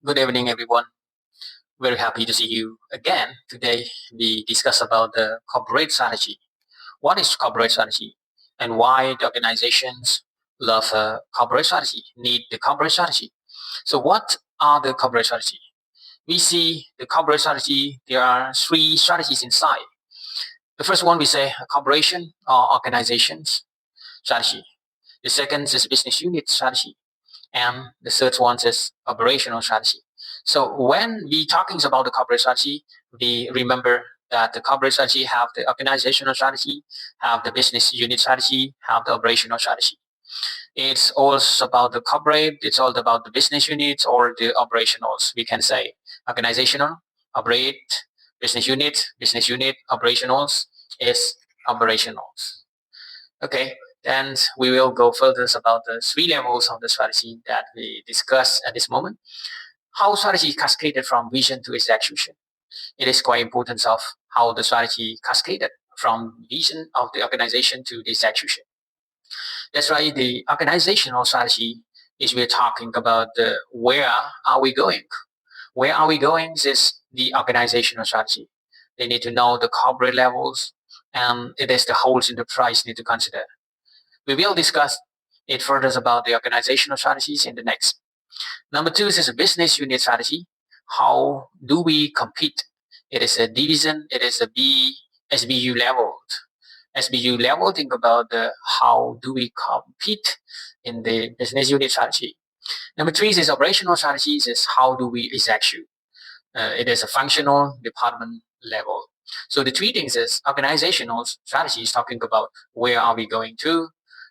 Good evening, everyone. Very happy to see you again. Today, we discuss about the corporate strategy. What is corporate strategy and why the organizations love corporate strategy, need the corporate strategy. So what are the corporate strategy? We see the corporate strategy, there are three strategies inside. The first one we say corporation or organizations strategy. The second is business unit strategy. And the third one is operational strategy. So when we talking about the corporate strategy, we remember that the corporate strategy have the organizational strategy, have the business unit strategy, have the operational strategy. It's all about the corporate, it's all about the business units or the operationals. We can say organizational, operate, business unit, operationals is operationals. Okay, then we will go further about the three levels of the strategy that we discuss at this moment. How strategy cascaded from vision to execution. It is quite important of how the strategy cascaded from vision of the organization to the execution. That's why the organizational strategy is we're talking about the where are we going. Where are we going is the organizational strategy. They need to know the corporate levels, and it is the whole enterprise need to consider. We will discuss it further about the organizational strategies in the next. Number two is a business unit strategy. How do we compete? It is a division, it is a SBU level. SBU level, think about the how do we compete in the business unit strategy. Number three is operational strategies is how do we execute. It is a functional department level. So the three things is organizational strategies talking about where are we going to,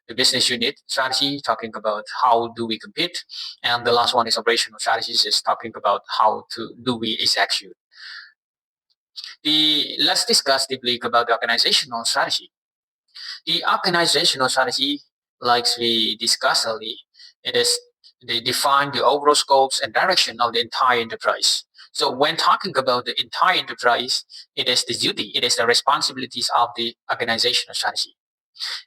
the business unit strategy talking about how do we compete, and the last one is operational strategies is talking about how to do we execute. Let's discuss deeply about the organizational strategy. The organizational strategy, like we discussed earlier, it is they define the overall scopes and direction of the entire enterprise. So when talking about the entire enterprise, it is the duty, it is the responsibilities of the organizational strategy.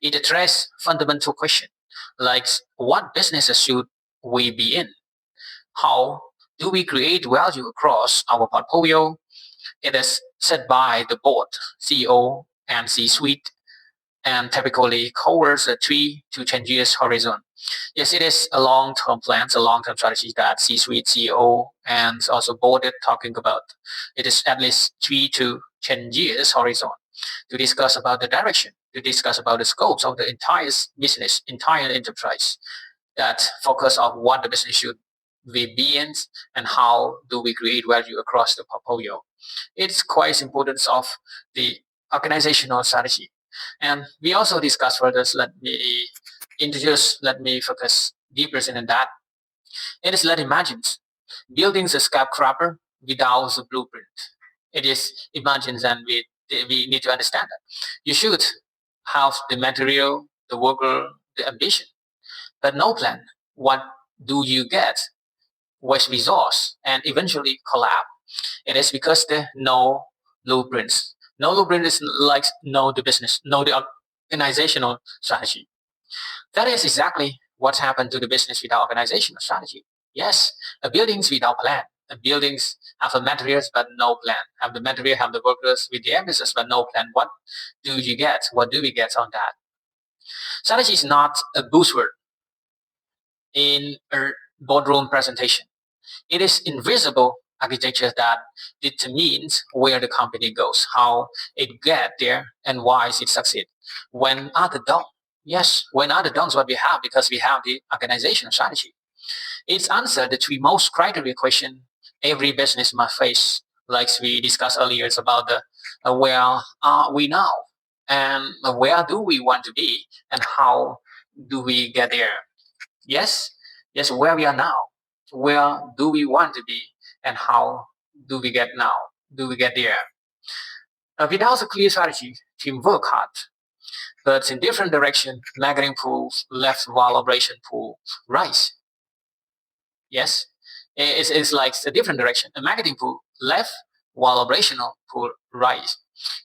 It addresses fundamental questions like what businesses should we be in? How do we create value across our portfolio? It is set by the board, CEO, and C-suite, and typically covers a 3 to 10 years horizon. Yes, it is a long-term plan, a long-term strategy that C-suite, CEO, and also board is talking about. It is at least 3 to 10 years horizon to discuss about the direction, to discuss about the scopes of the entire business, entire enterprise that focus on what the business should be in and how do we create value across the portfolio. It's quite important of the organizational strategy. And we also discuss further, let me focus deeper in that. It is let imagine building a skyscraper without a blueprint. It is imagines and we need to understand that. You should have the material, the worker, the ambition, but no plan. What do you get? Waste resource and eventually collapse. It is because there are no blueprints. No blueprint is like know the business, know the organizational strategy. That is exactly what happened to the business without organizational strategy. Yes, a buildings without plan. A buildings have the materials but no plan. Have the material, have the workers with the emphasis but no plan. What do you get? What do we get on that? Strategy is not a buzzword in a boardroom presentation. It is invisible architecture that determines where the company goes, how it get there, and why it succeed. When other don't, yes, when other don't, what we have because we have the organizational strategy. It's answered the three most criteria question every business must face. Like we discussed earlier, it's about the where are we now, and where do we want to be, and how do we get there? Yes, yes, where we are now, where do we want to be, and how do we get now? Do we get there? Without a clear strategy, team work hard, but in different direction. Marketing pools left while operation pool rise. Yes, it's like a different direction. A marketing pool left while operational pool rise.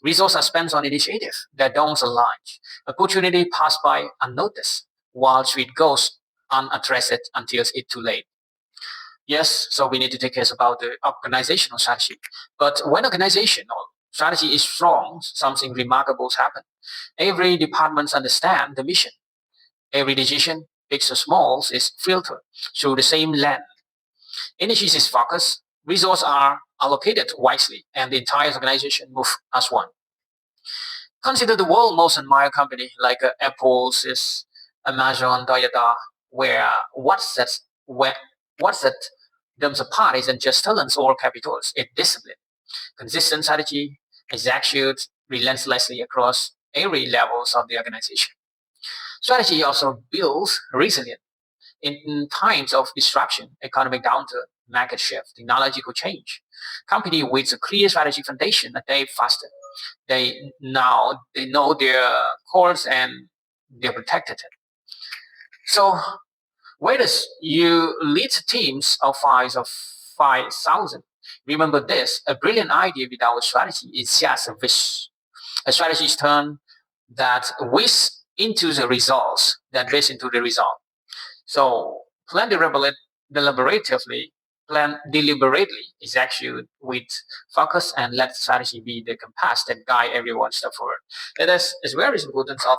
Resources are spent on initiatives that don't align. Opportunity pass by unnoticed, while street goes unaddressed until it's too late. Yes, so we need to take care about the organizational strategy. But when organizational strategy is strong, something remarkable happens. Every department understands the mission. Every decision, big or small, is filtered through the same lens. Energy is focused, resources are allocated wisely, and the entire organization moves as one. Consider the world most admired company like Apple's, is Amazon, Toyota, where what sets them apart isn't just talents or capitals, it's discipline. Consistent strategy executed relentlessly across every levels of the organization. Strategy also builds resilience. In times of disruption, economic downturn, market shift, technological change, company with a clear strategy foundation adapt faster. They know their course and they're protected. So whether you lead teams of 5,000, remember this: a brilliant idea without a strategy is just a wish. A strategy is turned that wish into the results, that wish into the result. So deliberatively, plan deliberately, execute with focus, and let strategy be the compass that guide everyone step forward. That is very important of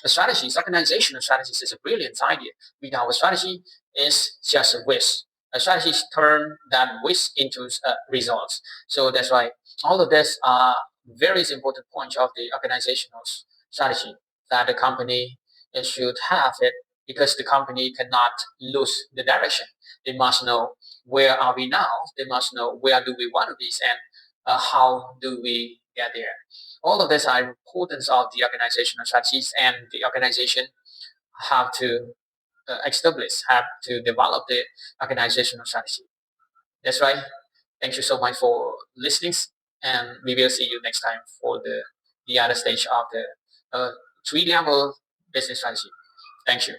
strategies. Organizational strategies is a brilliant idea. Without a strategy, is just a wish. A strategy is turn that wish into results. So that's why all of this are very important points of the organizational strategy that the company should have it because the company cannot lose the direction. They must know where are we now. They must know where do we want to be and how do we get there. All of this are importance of the organizational strategies, and the organization have to have to develop the organizational strategy. That's right. Thank you so much for listening, and we will see you next time for the other stage of the three level business strategy. Thank you.